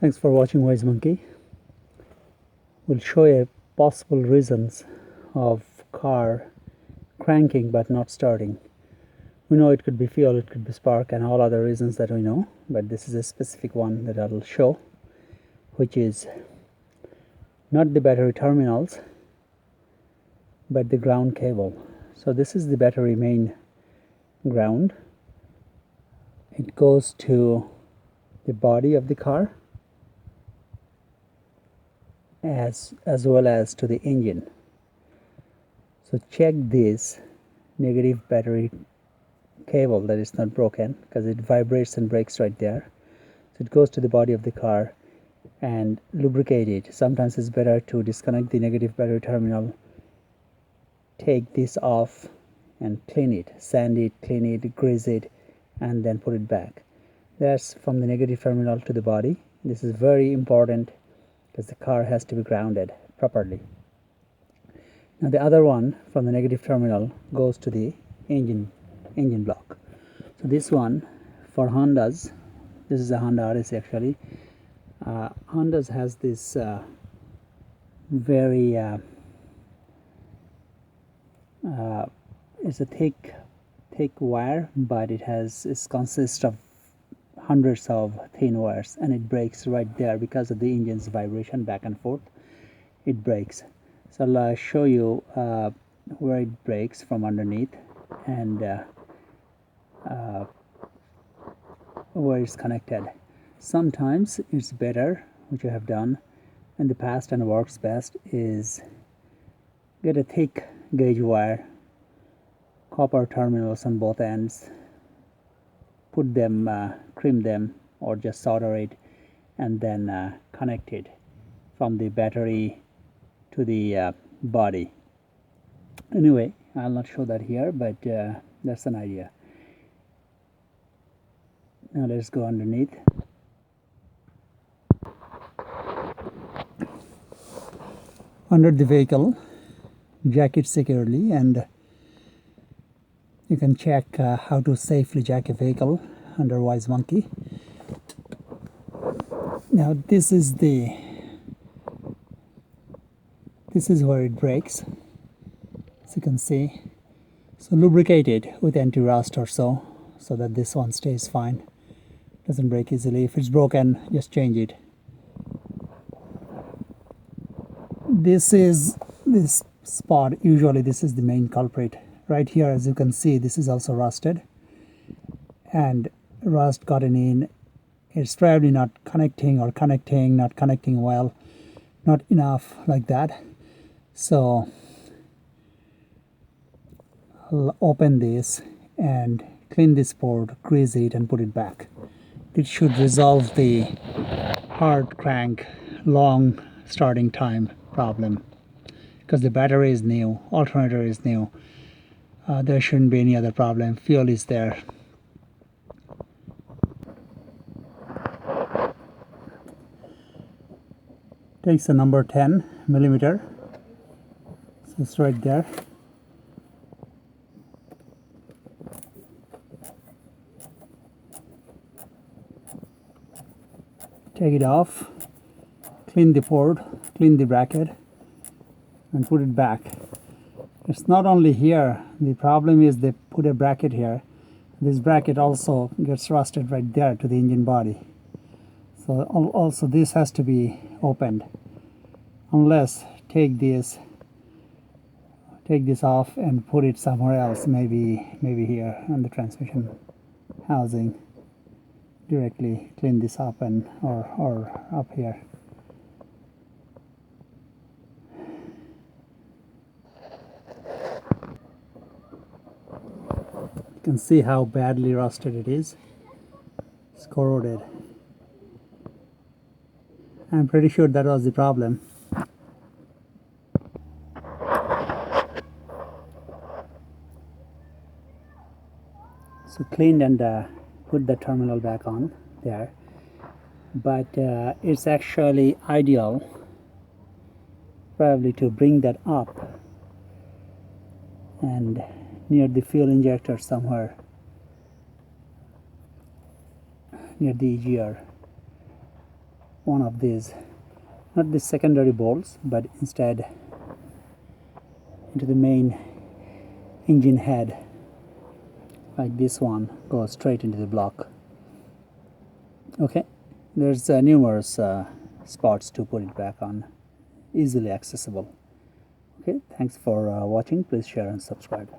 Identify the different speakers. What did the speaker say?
Speaker 1: Thanks for watching Wise Monkey. We'll show you possible reasons of car cranking but not starting. We know it could be fuel, it could be spark, and all other reasons that we know, but this is a specific one that I'll show, which is not the battery terminals but the ground cable. So this is the battery main ground. It goes to the body of the car as well as to the engine. So check this negative battery cable that is not broken, because it vibrates and breaks right there. So it goes to the body of the car and lubricate it. Sometimes it's better to disconnect the negative battery terminal, take this off and clean it, sand it, clean it, grease it, and then put it back. That's from the negative terminal to the body. This is very important because the car has to be grounded properly. Now the other one from the negative terminal goes to the engine block. So this one for Hondas, this is a Honda Odyssey actually. Honda's has this very it's a thick wire, but it consists of hundreds of thin wires, and it breaks right there because of the engine's vibration back and forth. It breaks. So I'll show you where it breaks from underneath and where it's connected. Sometimes it's better, which I have done in the past and works best, is get a thick gauge wire, copper terminals on both ends, put them, trim them, or just solder it, and then connect it from the battery to the body. Anyway, I'll not show that here, but that's an idea. Now let's go underneath. Under the vehicle, jack it securely, and you can check how to safely jack a vehicle under Wise Monkey. Now this is where it breaks, as you can see. So lubricate it with anti-rust or so that this one stays fine, doesn't break easily. If it's broken, just change it. This spot, usually this is the main culprit. Right here, as you can see, this is also rusted, and rust gotten in. It's probably not connecting well, not enough like that. So I'll open this and clean this board, grease it, and put it back. It should resolve the hard crank, long starting time problem, because the battery is new, alternator is new. There shouldn't be any other problem. Fuel is there. Takes a number 10 millimeter. So it's right there. Take it off, clean the board, clean the bracket, and put it back. It's not only here. The problem is they put a bracket here. This bracket also gets rusted right there to the engine body. So also this has to be opened. Unless take this off and put it somewhere else, maybe here on the transmission housing. Directly clean this up or up here. You can see how badly rusted it is. It's corroded. I'm pretty sure that was the problem. So cleaned and put the terminal back on there, but it's actually ideal probably to bring that up and near the fuel injector somewhere near the EGR. one of these, not the secondary bolts, but instead into the main engine head, like this one goes straight into the block. Okay, there's numerous spots to put it back on, easily accessible. Okay, thanks for watching. Please share and subscribe.